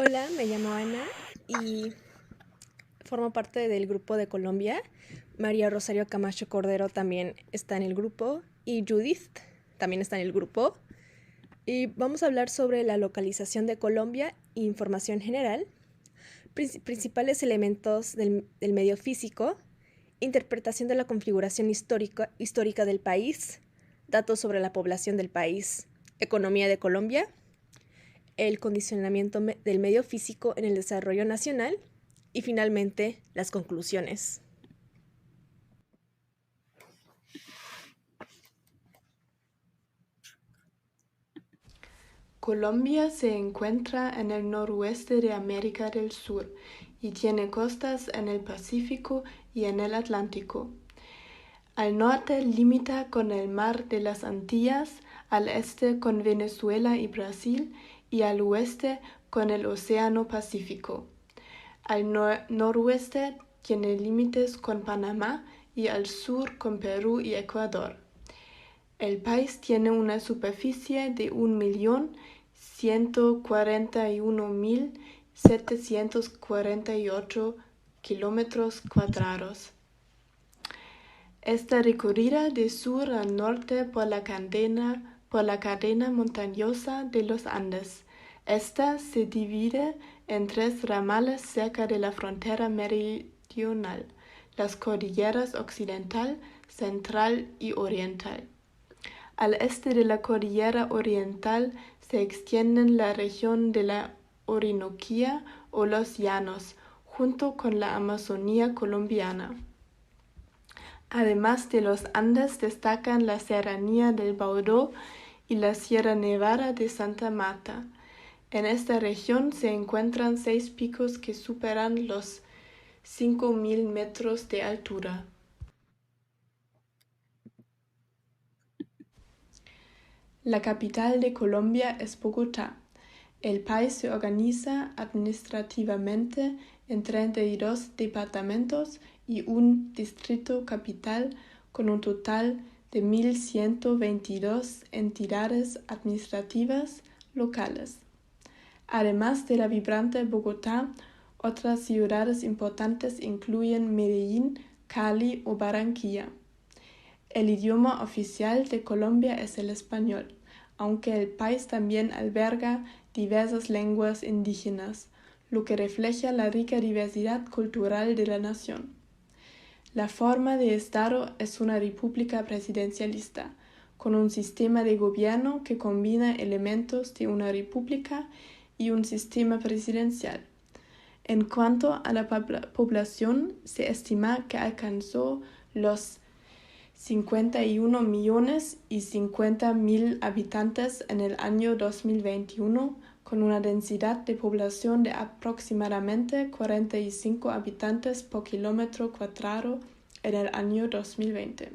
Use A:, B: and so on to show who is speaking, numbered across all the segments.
A: Hola, me llamo Ana y formo parte del grupo de Colombia. María Rosario Camacho Cordero también está en el grupo y Judith también está en el grupo. Y vamos a hablar sobre la localización de Colombia e información general, principales elementos del medio físico, interpretación de la configuración histórica del país, datos sobre la población del país, economía de Colombia, el condicionamiento del medio físico en el desarrollo nacional y finalmente las conclusiones.
B: Colombia se encuentra en el noroeste de América del Sur y tiene costas en el Pacífico y en el Atlántico. Al norte limita con el Mar de las Antillas, al este con Venezuela y Brasil y al oeste con el Océano Pacífico. Al noroeste tiene límites con Panamá y al sur con Perú y Ecuador. El país tiene una superficie de 1.141.748 kilómetros cuadrados. Está recorrida de sur a norte por la cadena montañosa de los Andes. Esta se divide en tres ramales cerca de la frontera meridional, las cordilleras occidental, central y oriental. Al este de la cordillera oriental se extienden la región de la Orinoquía o los llanos, junto con la Amazonía colombiana. Además de los Andes destacan la Serranía del Baudó y la Sierra Nevada de Santa Marta. En esta región se encuentran 6 picos que superan los 5.000 metros de altura. La capital de Colombia es Bogotá. El país se organiza administrativamente en 32 departamentos y un distrito capital con un total de 1.122 entidades administrativas locales. Además de la vibrante Bogotá, otras ciudades importantes incluyen Medellín, Cali o Barranquilla. El idioma oficial de Colombia es el español, aunque el país también alberga diversas lenguas indígenas, lo que refleja la rica diversidad cultural de la nación. La forma de Estado es una república presidencialista, con un sistema de gobierno que combina elementos de una república y un sistema presidencial. En cuanto a la población, se estima que alcanzó los 51.050.000 habitantes en el año 2021, con una densidad de población de aproximadamente 45 habitantes por kilómetro cuadrado en el año 2020.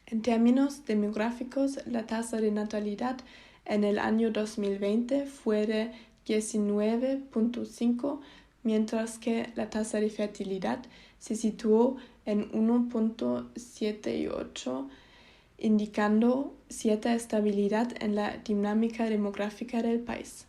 B: En términos demográficos, la tasa de natalidad en el año 2020 fue de 19.5, mientras que la tasa de fertilidad se situó en 1.78, indicando cierta estabilidad en la dinámica demográfica del país.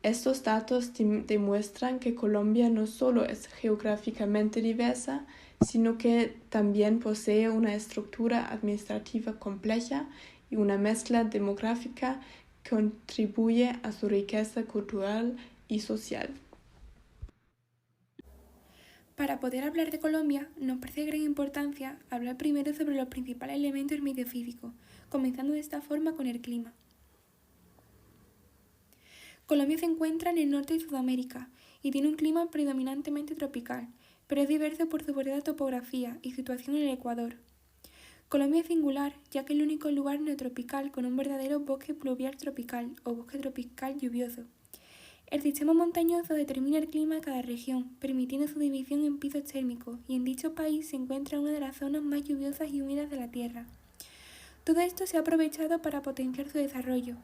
B: Estos datos demuestran que Colombia no solo es geográficamente diversa, sino que también posee una estructura administrativa compleja y una mezcla demográfica que contribuye a su riqueza cultural y social.
C: Para poder hablar de Colombia, nos parece de gran importancia hablar primero sobre los principales elementos del medio físico, comenzando de esta forma con el clima. Colombia se encuentra en el norte de Sudamérica y tiene un clima predominantemente tropical, pero es diverso por su variada topografía y situación en el Ecuador. Colombia es singular, ya que es el único lugar neotropical con un verdadero bosque pluvial tropical o bosque tropical lluvioso. El sistema montañoso determina el clima de cada región, permitiendo su división en pisos térmicos, y en dicho país se encuentra una de las zonas más lluviosas y húmedas de la Tierra. Todo esto se ha aprovechado para potenciar su desarrollo.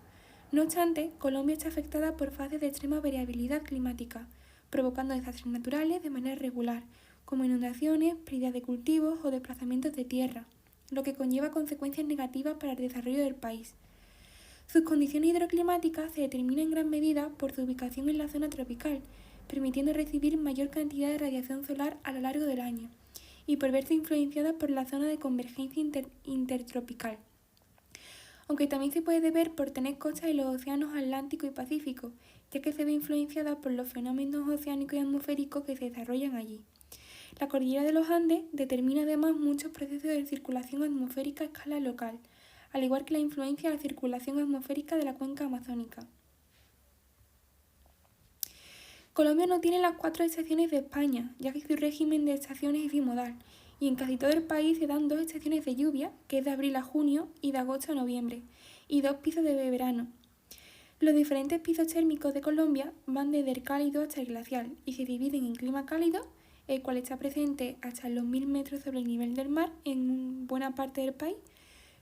C: No obstante, Colombia está afectada por fases de extrema variabilidad climática, provocando desastres naturales de manera regular, como inundaciones, pérdidas de cultivos o desplazamientos de tierra, lo que conlleva consecuencias negativas para el desarrollo del país. Sus condiciones hidroclimáticas se determinan en gran medida por su ubicación en la zona tropical, permitiendo recibir mayor cantidad de radiación solar a lo largo del año, y por verse influenciada por la zona de convergencia intertropical. Aunque también se puede deber por tener costas en los océanos Atlántico y Pacífico, ya que se ve influenciada por los fenómenos oceánicos y atmosféricos que se desarrollan allí. La cordillera de los Andes determina además muchos procesos de circulación atmosférica a escala local, al igual que la influencia de la circulación atmosférica de la cuenca amazónica. Colombia no tiene las 4 estaciones de España, ya que su régimen de estaciones es bimodal, y en casi todo el país se dan 2 estaciones de lluvia, que es de abril a junio y de agosto a noviembre, y 2 pisos de verano. Los diferentes pisos térmicos de Colombia van desde el cálido hasta el glacial y se dividen en clima cálido, el cual está presente hasta los 1000 metros sobre el nivel del mar en buena parte del país,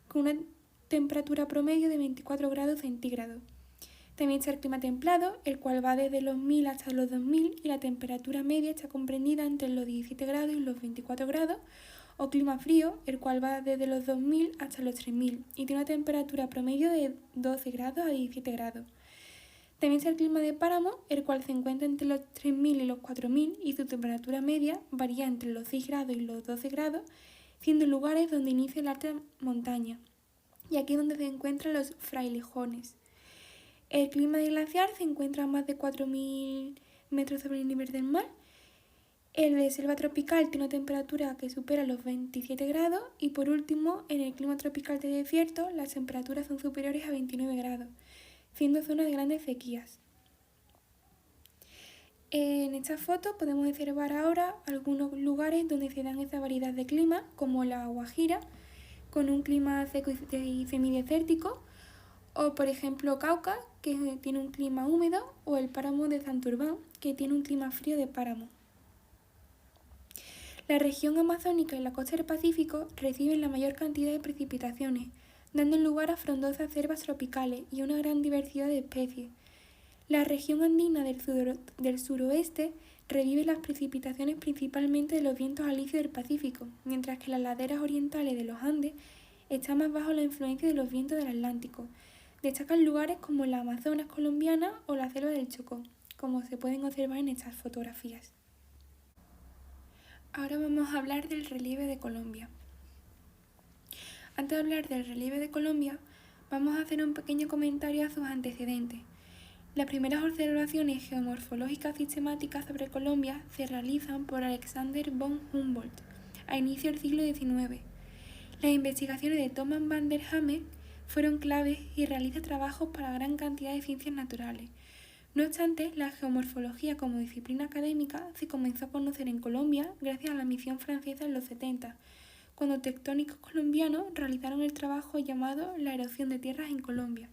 C: con una temperatura promedio de 24 grados centígrados. También está el clima templado, el cual va desde los 1000 hasta los 2000 y la temperatura media está comprendida entre los 17 grados y los 24 grados, o clima frío, el cual va desde los 2000 hasta los 3000 y tiene una temperatura promedio de 12 grados a 17 grados. También está el clima de páramo, el cual se encuentra entre los 3000 y los 4000 y su temperatura media varía entre los 6 grados y los 12 grados, siendo lugares donde inicia la alta montaña, y aquí es donde se encuentran los frailejones. El clima de glaciar se encuentra a más de 4000 metros sobre el nivel del mar. El de selva tropical tiene una temperatura que supera los 27 grados y por último, en el clima tropical de desierto, las temperaturas son superiores a 29 grados, siendo zonas de grandes sequías. En esta foto podemos observar ahora algunos lugares donde se dan esta variedad de clima, como la Guajira, con un clima seco y semidesértico, o por ejemplo Cauca, que tiene un clima húmedo, o el páramo de Santurbán, que tiene un clima frío de páramo. La región amazónica y la costa del Pacífico reciben la mayor cantidad de precipitaciones, dando lugar a frondosas selvas tropicales y una gran diversidad de especies. La región andina del suroeste recibe las precipitaciones principalmente de los vientos alisios del Pacífico, mientras que las laderas orientales de los Andes están más bajo la influencia de los vientos del Atlántico. Destacan lugares como la Amazonas colombiana o la selva del Chocó, como se pueden observar en estas fotografías. Ahora vamos a hablar del relieve de Colombia. Antes de hablar del relieve de Colombia, vamos a hacer un pequeño comentario a sus antecedentes. Las primeras observaciones geomorfológicas sistemáticas sobre Colombia se realizan por Alexander von Humboldt a inicios del siglo XIX. Las investigaciones de Thomas van der Hamer fueron claves y realiza trabajos para gran cantidad de ciencias naturales. No obstante, la geomorfología como disciplina académica se comenzó a conocer en Colombia gracias a la misión francesa en los 70, cuando tectónicos colombianos realizaron el trabajo llamado la erosión de tierras en Colombia.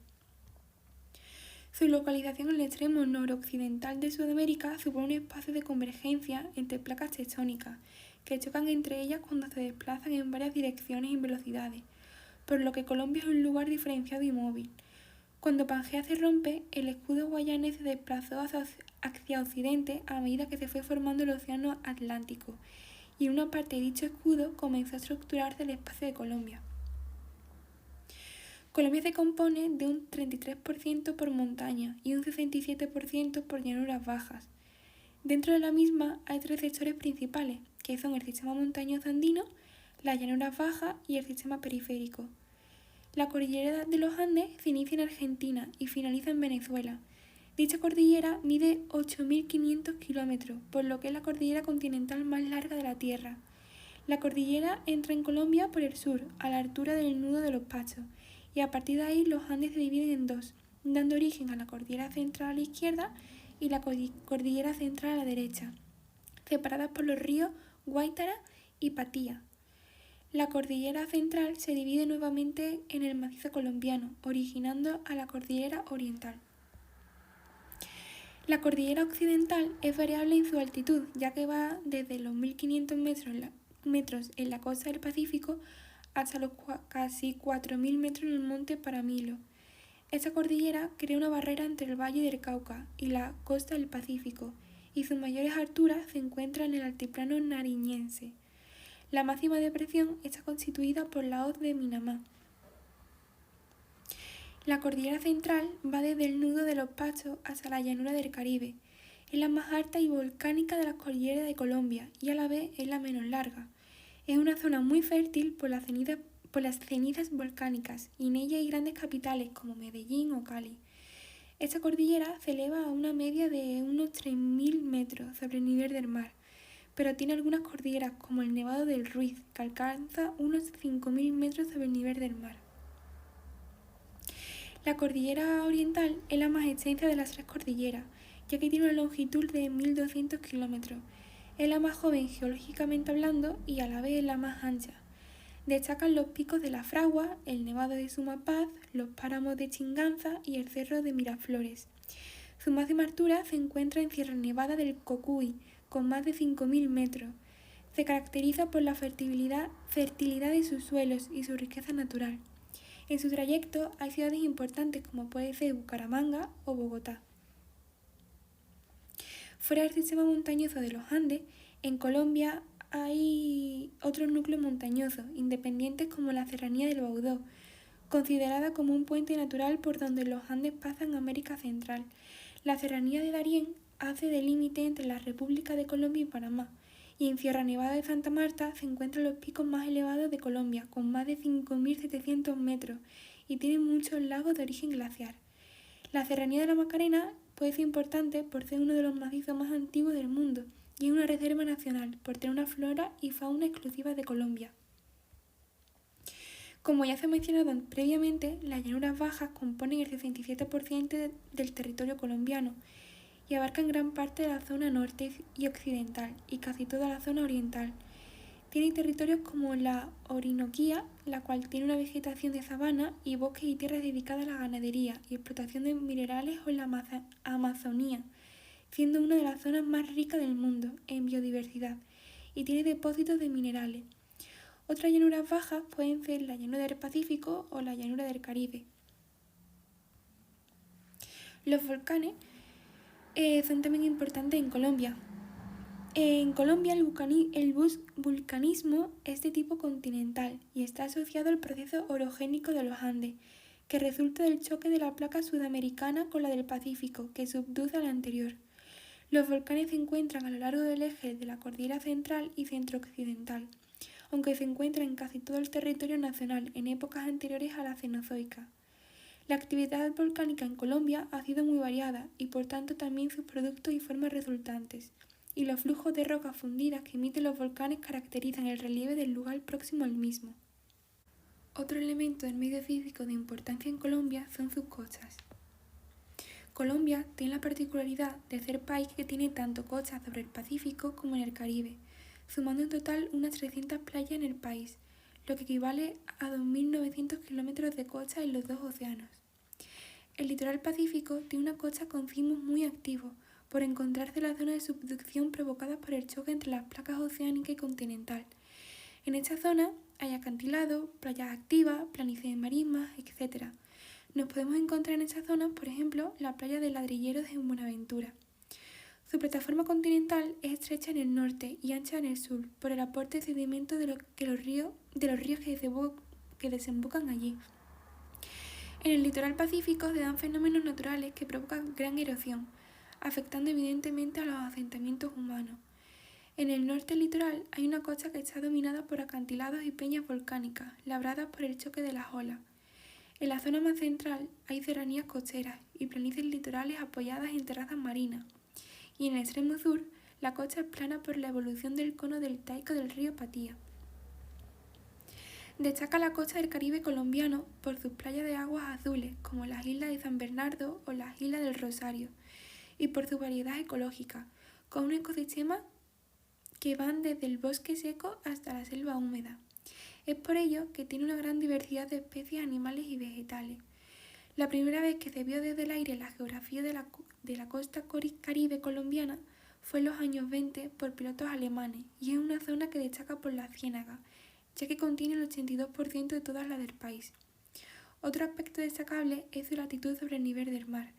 C: Su localización en el extremo noroccidental de Sudamérica supone un espacio de convergencia entre placas tectónicas, que chocan entre ellas cuando se desplazan en varias direcciones y velocidades, por lo que Colombia es un lugar diferenciado y móvil. Cuando Pangea se rompe, el escudo guayanés se desplazó hacia occidente a medida que se fue formando el océano Atlántico, y una parte de dicho escudo comenzó a estructurarse el espacio de Colombia. Colombia se compone de un 33% por montaña y un 67% por llanuras bajas. Dentro de la misma hay 3 sectores principales, que son el sistema montañoso andino, las llanuras bajas y el sistema periférico. La cordillera de los Andes se inicia en Argentina y finaliza en Venezuela. Dicha cordillera mide 8.500 kilómetros, por lo que es la cordillera continental más larga de la Tierra. La cordillera entra en Colombia por el sur, a la altura del nudo de los Pachos, y a partir de ahí los Andes se dividen en 2, dando origen a la cordillera central a la izquierda y la cordillera central a la derecha, separadas por los ríos Guaitara y Patía. La cordillera central se divide nuevamente en el macizo colombiano, originando a la cordillera oriental. La cordillera occidental es variable en su altitud, ya que va desde los 1500 metros en la costa del Pacífico hasta los casi 4000 metros en el monte Paramilo. Esta cordillera crea una barrera entre el valle del Cauca y la costa del Pacífico, y sus mayores alturas se encuentran en el altiplano nariñense. La máxima depresión está constituida por la hoz de Minamá. La cordillera central va desde el nudo de los Pachos hasta la llanura del Caribe. Es la más alta y volcánica de las cordilleras de Colombia y a la vez es la menos larga. Es una zona muy fértil por las cenizas volcánicas y en ella hay grandes capitales como Medellín o Cali. Esta cordillera se eleva a una media de unos 3.000 metros sobre el nivel del mar, pero tiene algunas cordilleras como el Nevado del Ruiz que alcanza unos 5.000 metros sobre el nivel del mar. La cordillera oriental es la más extensa de las tres cordilleras, ya que tiene una longitud de 1.200 kilómetros. Es la más joven geológicamente hablando y a la vez la más ancha. Destacan los picos de la Fragua, el Nevado de Sumapaz, los páramos de Chinganza y el Cerro de Miraflores. Su máxima altura se encuentra en Sierra Nevada del Cocuy, con más de 5.000 metros. Se caracteriza por la fertilidad de sus suelos y su riqueza natural. En su trayecto hay ciudades importantes como puede ser Bucaramanga o Bogotá. Fuera del sistema montañoso de los Andes, en Colombia hay otros núcleos montañosos, independientes como la Serranía del Baudó, considerada como un puente natural por donde los Andes pasan a América Central. La Serranía de Darién hace de límite entre la República de Colombia y Panamá, y en Sierra Nevada de Santa Marta se encuentran los picos más elevados de Colombia, con más de 5.700 metros, y tienen muchos lagos de origen glaciar. La Serranía de la Macarena puede ser importante por ser uno de los macizos más antiguos del mundo, y es una reserva nacional por tener una flora y fauna exclusivas de Colombia. Como ya se ha mencionado previamente, las llanuras bajas componen el 67% del territorio colombiano y abarcan gran parte de la zona norte y occidental y casi toda la zona oriental. Tiene territorios como la Orinoquía, la cual tiene una vegetación de sabana y bosques y tierras dedicadas a la ganadería y explotación de minerales, o la Amazonía, siendo una de las zonas más ricas del mundo en biodiversidad y tiene depósitos de minerales. Otras llanuras bajas pueden ser la llanura del Pacífico o la llanura del Caribe. Los volcanes son también importantes en Colombia. En Colombia el vulcanismo es de tipo continental y está asociado al proceso orogénico de los Andes, que resulta del choque de la placa sudamericana con la del Pacífico, que subduce a la anterior. Los volcanes se encuentran a lo largo del eje de la cordillera central y centro-occidental, aunque se encuentran en casi todo el territorio nacional en épocas anteriores a la Cenozoica. La actividad volcánica en Colombia ha sido muy variada y por tanto también sus productos y formas resultantes, y los flujos de rocas fundidas que emiten los volcanes caracterizan el relieve del lugar próximo al mismo. Otro elemento del medio físico de importancia en Colombia son sus costas. Colombia tiene la particularidad de ser país que tiene tanto costas sobre el Pacífico como en el Caribe, sumando en total unas 300 playas en el país, lo que equivale a 2.900 kilómetros de costa en los dos océanos. El litoral pacífico tiene una costa con sismos muy activos, por encontrarse la zona de subducción provocada por el choque entre las placas oceánica y continental. En esta zona hay acantilados, playas activas, planicies de marismas, etc. Nos podemos encontrar en esta zona, por ejemplo, la playa de Ladrilleros en Buenaventura. Su plataforma continental es estrecha en el norte y ancha en el sur, por el aporte de sedimentos de los ríos que desembocan allí. En el litoral pacífico se dan fenómenos naturales que provocan gran erosión, afectando evidentemente a los asentamientos humanos. En el norte del litoral hay una costa que está dominada por acantilados y peñas volcánicas, labradas por el choque de las olas. En la zona más central hay serranías costeras y planicies litorales apoyadas en terrazas marinas. Y en el extremo sur, la costa es plana por la evolución del cono deltaico del río Patía. Destaca la costa del Caribe colombiano por sus playas de aguas azules, como las islas de San Bernardo o las islas del Rosario, y por su variedad ecológica, con un ecosistema que van desde el bosque seco hasta la selva húmeda. Es por ello que tiene una gran diversidad de especies animales y vegetales. La primera vez que se vio desde el aire la geografía de la costa caribe colombiana fue en los años 20 por pilotos alemanes y es una zona que destaca por la ciénaga, ya que contiene el 82% de todas las del país. Otro aspecto destacable es su latitud sobre el nivel del mar,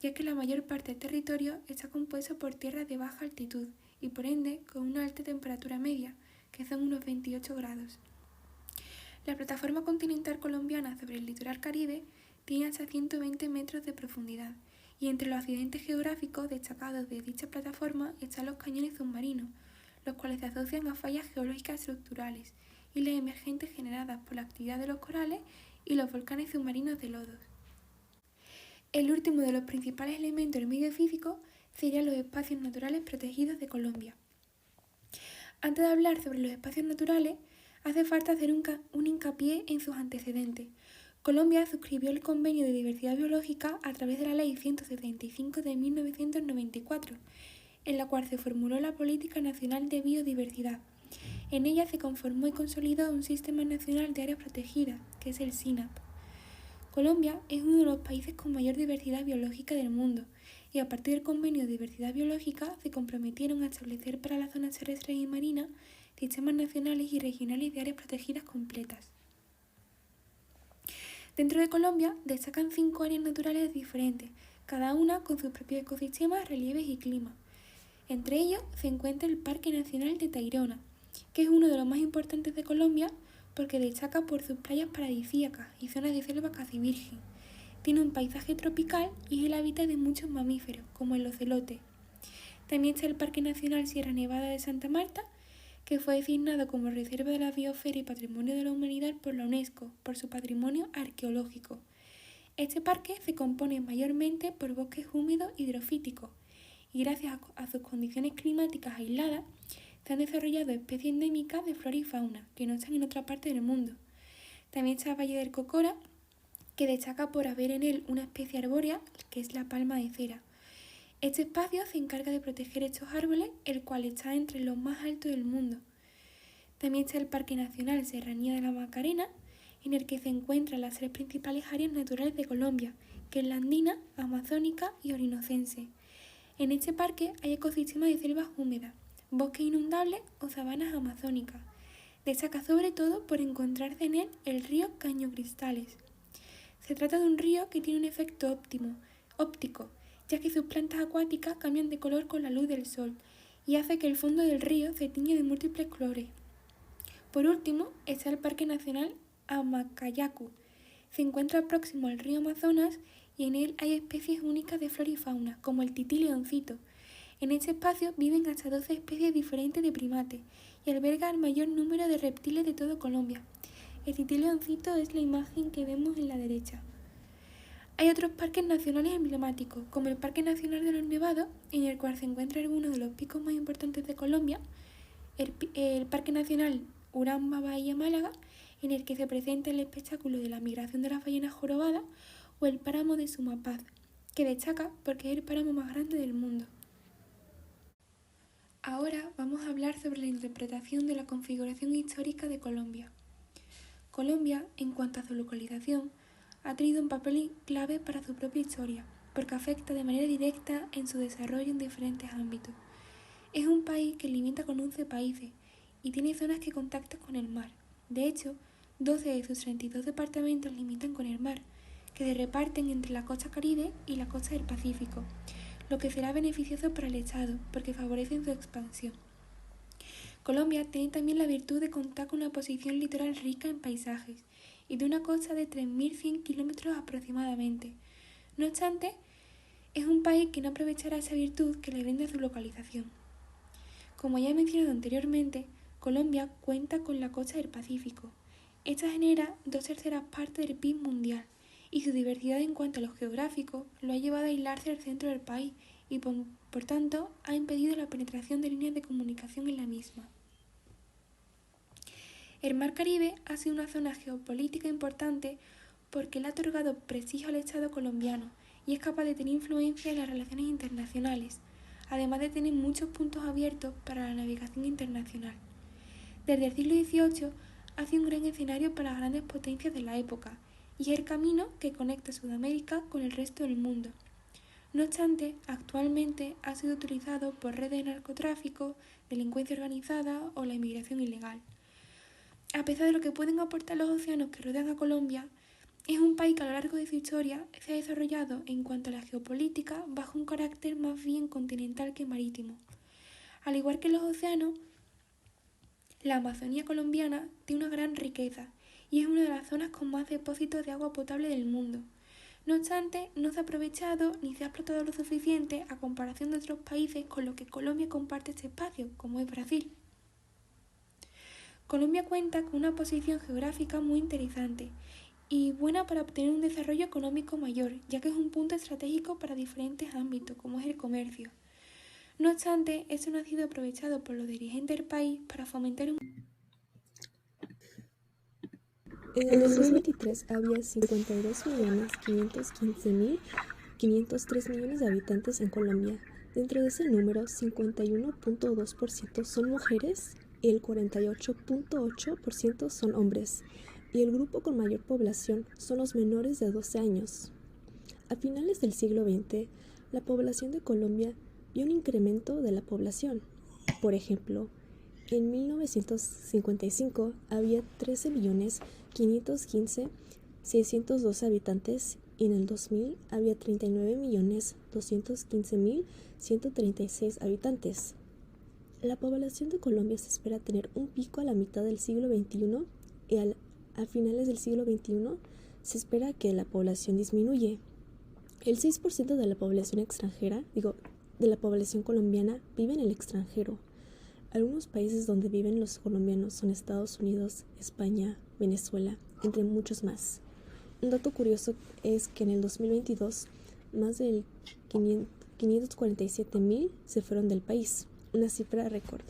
C: ya que la mayor parte del territorio está compuesto por tierras de baja altitud y por ende con una alta temperatura media, que son unos 28 grados. La plataforma continental colombiana sobre el litoral caribe tiene hasta 120 metros de profundidad, y entre los accidentes geográficos destacados de dicha plataforma están los cañones submarinos, los cuales se asocian a fallas geológicas estructurales y las emergentes generadas por la actividad de los corales y los volcanes submarinos de lodos. El último de los principales elementos del medio físico serían los espacios naturales protegidos de Colombia. Antes de hablar sobre los espacios naturales, hace falta hacer un hincapié en sus antecedentes. Colombia suscribió el Convenio de Diversidad Biológica a través de la Ley 175 de 1994, en la cual se formuló la Política Nacional de Biodiversidad. En ella se conformó y consolidó un Sistema Nacional de Áreas Protegidas, que es el SINAP. Colombia es uno de los países con mayor diversidad biológica del mundo, y a partir del Convenio de Diversidad Biológica se comprometieron a establecer para las zonas terrestres y marinas sistemas nacionales y regionales de áreas protegidas completas. Dentro de Colombia destacan 5 áreas naturales diferentes, cada una con sus propios ecosistemas, relieves y clima. Entre ellos se encuentra el Parque Nacional de Tayrona, que es uno de los más importantes de Colombia porque destaca por sus playas paradisíacas y zonas de selva casi virgen. Tiene un paisaje tropical y es el hábitat de muchos mamíferos, como el ocelote. También está el Parque Nacional Sierra Nevada de Santa Marta, que fue designado como Reserva de la Biosfera y Patrimonio de la Humanidad por la UNESCO, por su patrimonio arqueológico. Este parque se compone mayormente por bosques húmedos hidrofíticos, y gracias a sus condiciones climáticas aisladas, se han desarrollado especies endémicas de flora y fauna, que no están en otra parte del mundo. También está el Valle del Cocora, que destaca por haber en él una especie arbórea, que es la palma de cera. Este espacio se encarga de proteger estos árboles, el cual está entre los más altos del mundo. También está el Parque Nacional Serranía de la Macarena, en el que se encuentran las 3 principales áreas naturales de Colombia, que es la andina, amazónica y orinocense. En este parque hay ecosistemas de selvas húmedas, bosques inundables o sabanas amazónicas. Destaca sobre todo por encontrarse en él el río Caño Cristales. Se trata de un río que tiene un efecto óptico, ya que sus plantas acuáticas cambian de color con la luz del sol y hace que el fondo del río se tiña de múltiples colores. Por último, está el Parque Nacional Amacayacu. Se encuentra próximo al río Amazonas y en él hay especies únicas de flora y fauna, como el tití leoncito. En este espacio viven hasta 12 especies diferentes de primates y alberga el mayor número de reptiles de todo Colombia. El tití leoncito es la imagen que vemos en la derecha. Hay otros parques nacionales emblemáticos, como el Parque Nacional de los Nevados, en el cual se encuentra algunos de los picos más importantes de Colombia, el Parque Nacional Uramba Bahía Málaga, en el que se presenta el espectáculo de la migración de las ballenas jorobadas, o el páramo de Sumapaz, que destaca porque es el páramo más grande del mundo. Ahora vamos a hablar sobre la interpretación de la configuración histórica de Colombia. Colombia, en cuanto a su localización, ha tenido un papel clave para su propia historia, porque afecta de manera directa en su desarrollo en diferentes ámbitos. Es un país que limita con 11 países y tiene zonas que contactan con el mar. De hecho, 12 de sus 32 departamentos limitan con el mar, que se reparten entre la costa Caribe y la costa del Pacífico, lo que será beneficioso para el Estado, porque favorecen su expansión. Colombia tiene también la virtud de contar con una posición litoral rica en paisajes y de una costa de 3.100 kilómetros aproximadamente. No obstante, es un país que no aprovechará esa virtud que le brinda su localización. Como ya he mencionado anteriormente, Colombia cuenta con la costa del Pacífico. Esta genera 2/3 partes del PIB mundial y su diversidad en cuanto a lo geográfico lo ha llevado a aislarse al centro del país y por tanto ha impedido la penetración de líneas de comunicación en la misma. El Mar Caribe ha sido una zona geopolítica importante porque le ha otorgado prestigio al Estado colombiano y es capaz de tener influencia en las relaciones internacionales, además de tener muchos puntos abiertos para la navegación internacional. Desde el siglo XVIII ha sido un gran escenario para las grandes potencias de la época y es el camino que conecta Sudamérica con el resto del mundo. No obstante, actualmente ha sido utilizado por redes de narcotráfico, delincuencia organizada o la inmigración ilegal. A pesar de lo que pueden aportar los océanos que rodean a Colombia, es un país que a lo largo de su historia se ha desarrollado en cuanto a la geopolítica bajo un carácter más bien continental que marítimo. Al igual que los océanos, la Amazonía colombiana tiene una gran riqueza y es una de las zonas con más depósitos de agua potable del mundo. No obstante, no se ha aprovechado ni se ha explotado lo suficiente a comparación de otros países con los que Colombia comparte este espacio, como es Brasil. Colombia cuenta con una posición geográfica muy interesante y buena para obtener un desarrollo económico mayor, ya que es un punto estratégico para diferentes ámbitos, como es el comercio. No obstante, esto no ha sido aprovechado por los dirigentes del país para fomentar un...
A: En el 2023 había 52.515.503 millones de habitantes en Colombia. Dentro de ese número, 51.2% son mujeres y el 48.8% son hombres, y el grupo con mayor población son los menores de 12 años. A finales del siglo XX, la población de Colombia vio un incremento de la población. Por ejemplo, en 1955 había 13.515.612 habitantes y en el 2000 había 39.215.136 habitantes. La población de Colombia se espera tener un pico a la mitad del siglo XXI y a finales del siglo XXI se espera que la población disminuye. El 6% de la población de la población colombiana vive en el extranjero. Algunos países donde viven los colombianos son Estados Unidos, España, Venezuela, entre muchos más. Un dato curioso es que en el 2022 más de 547.000 se fueron del país, una cifra récord.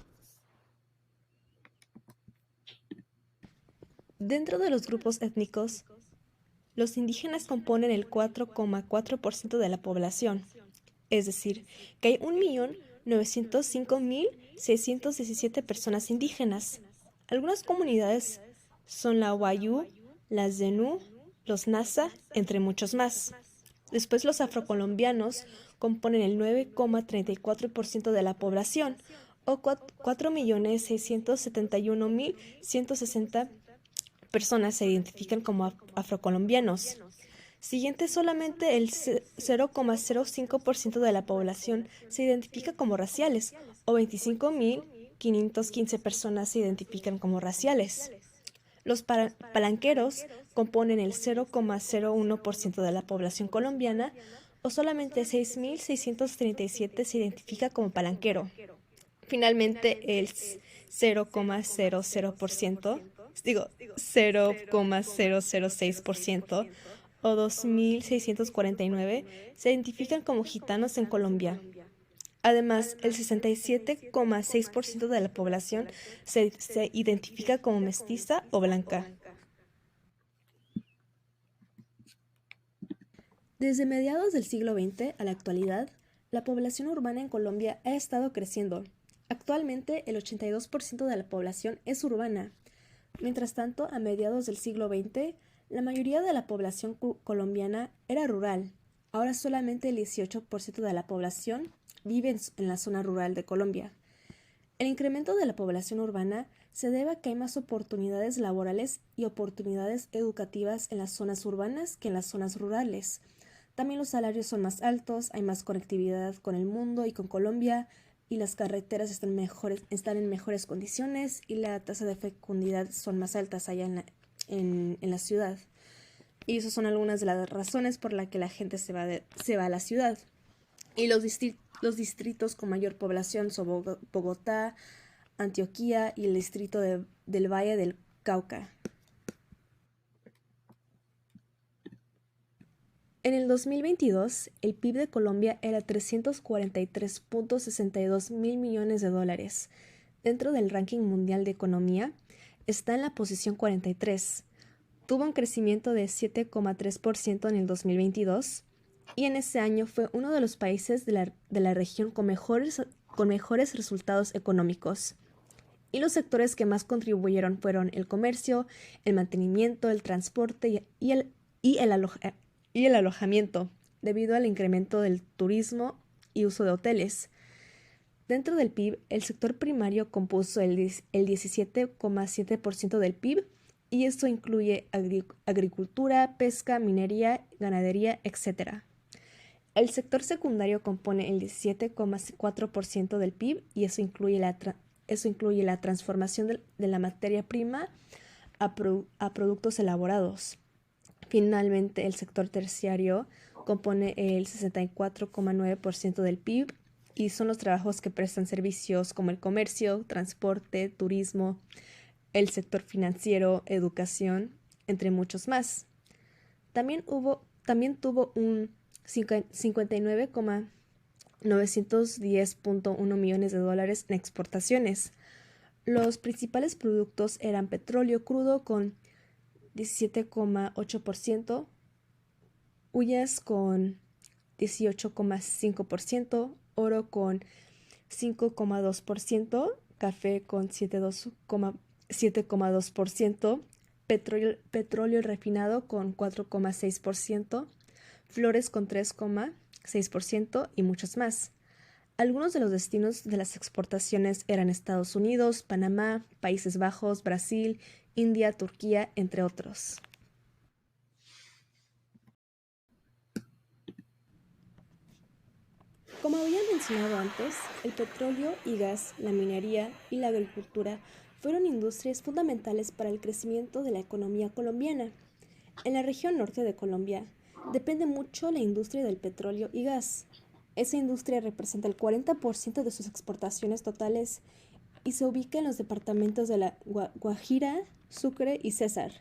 A: Dentro de los grupos étnicos, los indígenas componen el 4,4% de la población, es decir, que hay 1.905.617 personas indígenas. Algunas comunidades son la Wayuu, las Zenú, los Nasa, entre muchos más. Después los afrocolombianos componen el 9,34% de la población, o 4.671.160 personas se identifican como afrocolombianos. Siguiente, solamente el 0,05% de la población se identifica como raciales, o 25.515 personas se identifican como raciales. Los palanqueros componen el 0,01% de la población colombiana, o solamente 6.637 se identifica como palanquero. Finalmente, el 0,006% o 2.649 se identifican como gitanos en Colombia. Además, el 67,6% de la población se identifica como mestiza o blanca. Desde mediados del siglo XX a la actualidad, la población urbana en Colombia ha estado creciendo. Actualmente, el 82% de la población es urbana. Mientras tanto, a mediados del siglo XX, la mayoría de la población colombiana era rural. Ahora solamente el 18% de la población vive en la zona rural de Colombia. El incremento de la población urbana se debe a que hay más oportunidades laborales y oportunidades educativas en las zonas urbanas que en las zonas rurales. También los salarios son más altos, hay más conectividad con el mundo y con Colombia, y las carreteras están en mejores condiciones y la tasa de fecundidad son más altas allá en la ciudad. Y esas son algunas de las razones por las que la gente se va a la ciudad. Y los distritos con mayor población son Bogotá, Antioquia y el distrito del Valle del Cauca. En el 2022, el PIB de Colombia era 343.62 mil millones de dólares. Dentro del ranking mundial de economía, está en la posición 43. Tuvo un crecimiento de 7,3% en el 2022 y en ese año fue uno de los países de la región con mejores resultados económicos. Y los sectores que más contribuyeron fueron el comercio, el mantenimiento, el transporte y el alojamiento, debido al incremento del turismo y uso de hoteles. Dentro del PIB, el sector primario compuso el 17,7% del PIB, y esto incluye agricultura, pesca, minería, ganadería, etc. El sector secundario compone el 17,4% del PIB, y eso incluye la transformación de la materia prima a productos elaborados. Finalmente, el sector terciario compone el 64,9% del PIB y son los trabajos que prestan servicios como el comercio, transporte, turismo, el sector financiero, educación, entre muchos más. También tuvo un 59,910.1 millones de dólares en exportaciones. Los principales productos eran petróleo crudo con 17,8%, huyas con 18,5%, oro con 5,2%, café con 7,2%, petróleo refinado con 4,6%, flores con 3,6% y muchos más. Algunos de los destinos de las exportaciones eran Estados Unidos, Panamá, Países Bajos, Brasil, India, Turquía, entre otros. Como había mencionado antes, el petróleo y gas, la minería y la agricultura fueron industrias fundamentales para el crecimiento de la economía colombiana. En la región norte de Colombia depende mucho la industria del petróleo y gas. Esa industria representa el 40% de sus exportaciones totales y se ubica en los departamentos de la Guajira, Sucre y Cesar.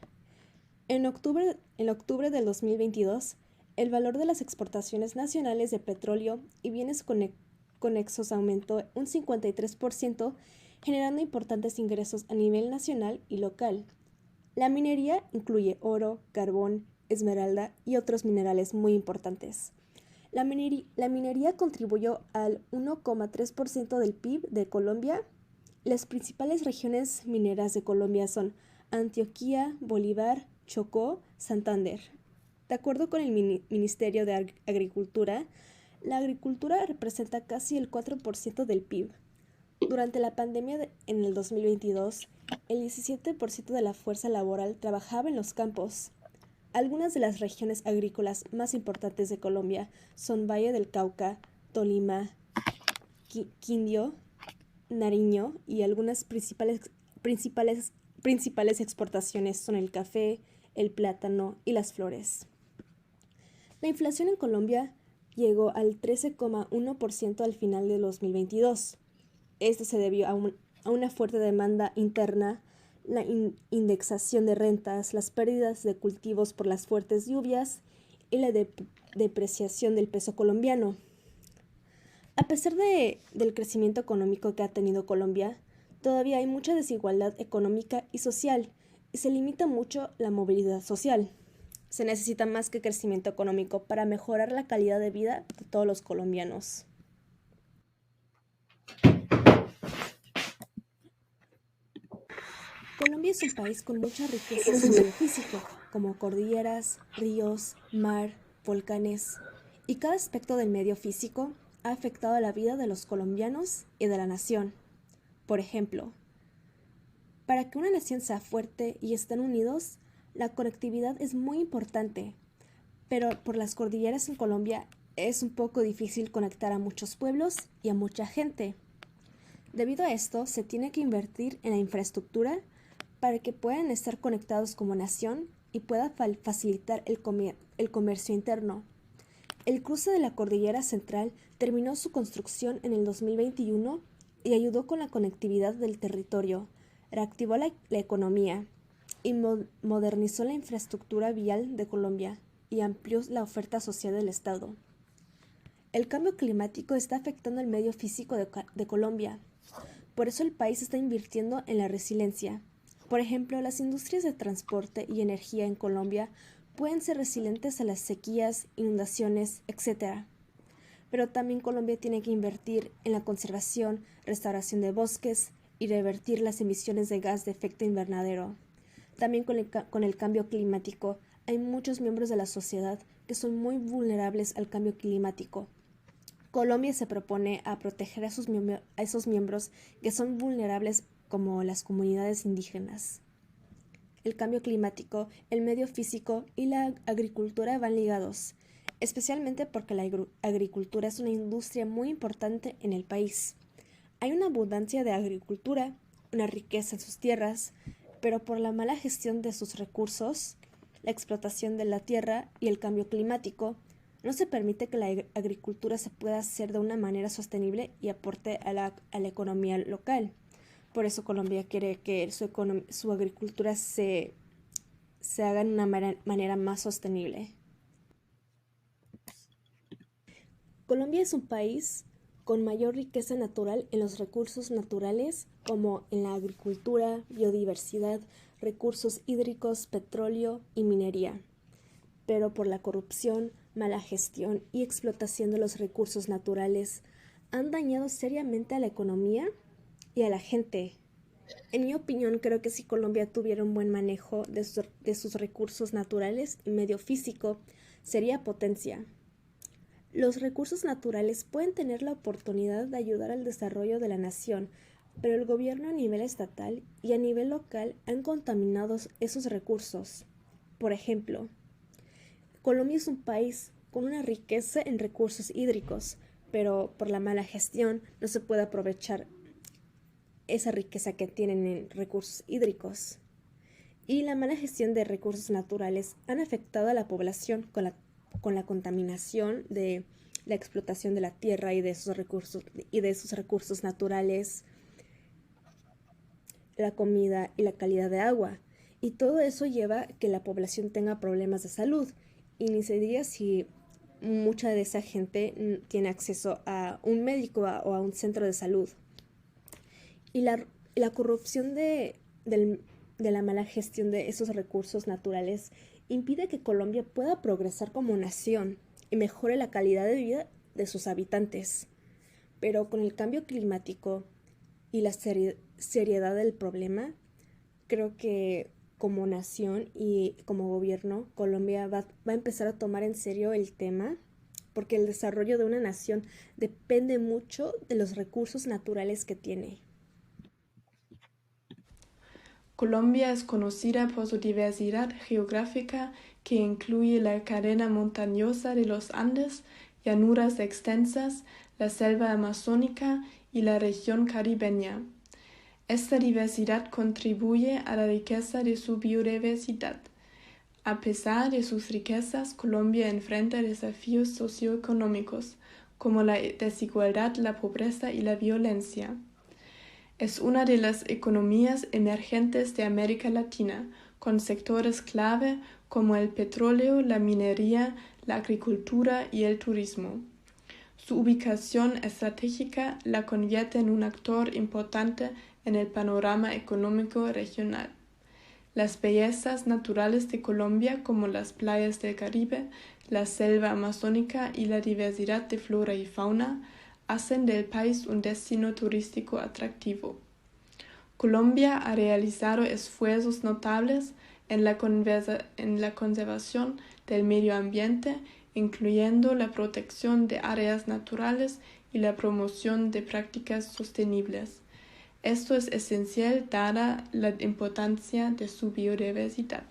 A: En octubre del 2022, el valor de las exportaciones nacionales de petróleo y bienes conexos aumentó un 53%, generando importantes ingresos a nivel nacional y local. La minería incluye oro, carbón, esmeralda y otros minerales muy importantes. La minería contribuyó al 1,3% del PIB de Colombia. Las principales regiones mineras de Colombia son Antioquia, Bolívar, Chocó, Santander. De acuerdo con el Ministerio de Agricultura, la agricultura representa casi el 4% del PIB. Durante la pandemia en el 2022, el 17% de la fuerza laboral trabajaba en los campos. Algunas de las regiones agrícolas más importantes de Colombia son Valle del Cauca, Tolima, Quindío, Nariño y algunas principales exportaciones son el café, el plátano y las flores. La inflación en Colombia llegó al 13,1% al final de 2022. Esto se debió a una fuerte demanda interna, la indexación de rentas, las pérdidas de cultivos por las fuertes lluvias y la depreciación del peso colombiano. A pesar del crecimiento económico que ha tenido Colombia, todavía hay mucha desigualdad económica y social y se limita mucho la movilidad social. Se necesita más que crecimiento económico para mejorar la calidad de vida de todos los colombianos. Colombia es un país con muchas riquezas en medio físico, como cordilleras, ríos, mar, volcanes, y cada aspecto del medio físico ha afectado la vida de los colombianos y de la nación. Por ejemplo, para que una nación sea fuerte y estén unidos, la conectividad es muy importante, pero por las cordilleras en Colombia es un poco difícil conectar a muchos pueblos y a mucha gente. Debido a esto, se tiene que invertir en la infraestructura para que puedan estar conectados como nación y pueda facilitar el comercio interno. El cruce de la Cordillera Central terminó su construcción en el 2021 y ayudó con la conectividad del territorio, reactivó la economía y modernizó la infraestructura vial de Colombia y amplió la oferta social del Estado. El cambio climático está afectando el medio físico de Colombia. Por eso el país está invirtiendo en la resiliencia. Por ejemplo, las industrias de transporte y energía en Colombia pueden ser resilientes a las sequías, inundaciones, etc. Pero también Colombia tiene que invertir en la conservación, restauración de bosques y revertir las emisiones de gas de efecto invernadero. También con el cambio climático, hay muchos miembros de la sociedad que son muy vulnerables al cambio climático. Colombia se propone a proteger a esos miembros que son vulnerables como las comunidades indígenas. El cambio climático, el medio físico y la agricultura van ligados, especialmente porque la agricultura es una industria muy importante en el país. Hay una abundancia de agricultura, una riqueza en sus tierras, pero por la mala gestión de sus recursos, la explotación de la tierra y el cambio climático, no se permite que la agricultura se pueda hacer de una manera sostenible y aporte a la economía local. Por eso Colombia quiere que su agricultura se haga de una manera más sostenible. Colombia es un país con mayor riqueza natural en los recursos naturales, como en la agricultura, biodiversidad, recursos hídricos, petróleo y minería. Pero por la corrupción, mala gestión y explotación de los recursos naturales, han dañado seriamente a la economía y a la gente. En mi opinión, creo que si Colombia tuviera un buen manejo de sus recursos naturales y medio físico, sería potencia. Los recursos naturales pueden tener la oportunidad de ayudar al desarrollo de la nación, pero el gobierno a nivel estatal y a nivel local han contaminado esos recursos. Por ejemplo, Colombia es un país con una riqueza en recursos hídricos, pero por la mala gestión no se puede aprovechar esa riqueza que tienen en recursos hídricos. Y la mala gestión de recursos naturales han afectado a la población con la contaminación de la explotación de la tierra y de esos recursos naturales, la comida y la calidad de agua. Y todo eso lleva a que la población tenga problemas de salud. Y ni se diga si mucha de esa gente tiene acceso a un médico o a un centro de salud. Y la corrupción de la mala gestión de esos recursos naturales impide que Colombia pueda progresar como nación y mejore la calidad de vida de sus habitantes. Pero con el cambio climático y la seriedad del problema, creo que como nación y como gobierno, Colombia va a empezar a tomar en serio el tema, porque el desarrollo de una nación depende mucho de los recursos naturales que tiene.
B: Colombia es conocida por su diversidad geográfica, que incluye la cadena montañosa de los Andes, llanuras extensas, la selva amazónica y la región caribeña. Esta diversidad contribuye a la riqueza de su biodiversidad. A pesar de sus riquezas, Colombia enfrenta desafíos socioeconómicos, como la desigualdad, la pobreza y la violencia. Es una de las economías emergentes de América Latina, con sectores clave como el petróleo, la minería, la agricultura y el turismo. Su ubicación estratégica la convierte en un actor importante en el panorama económico regional. Las bellezas naturales de Colombia, como las playas del Caribe, la selva amazónica y la diversidad de flora y fauna, hacen del país un destino turístico atractivo. Colombia ha realizado esfuerzos notables en la conservación del medio ambiente, incluyendo la protección de áreas naturales y la promoción de prácticas sostenibles. Esto es esencial dada la importancia de su biodiversidad.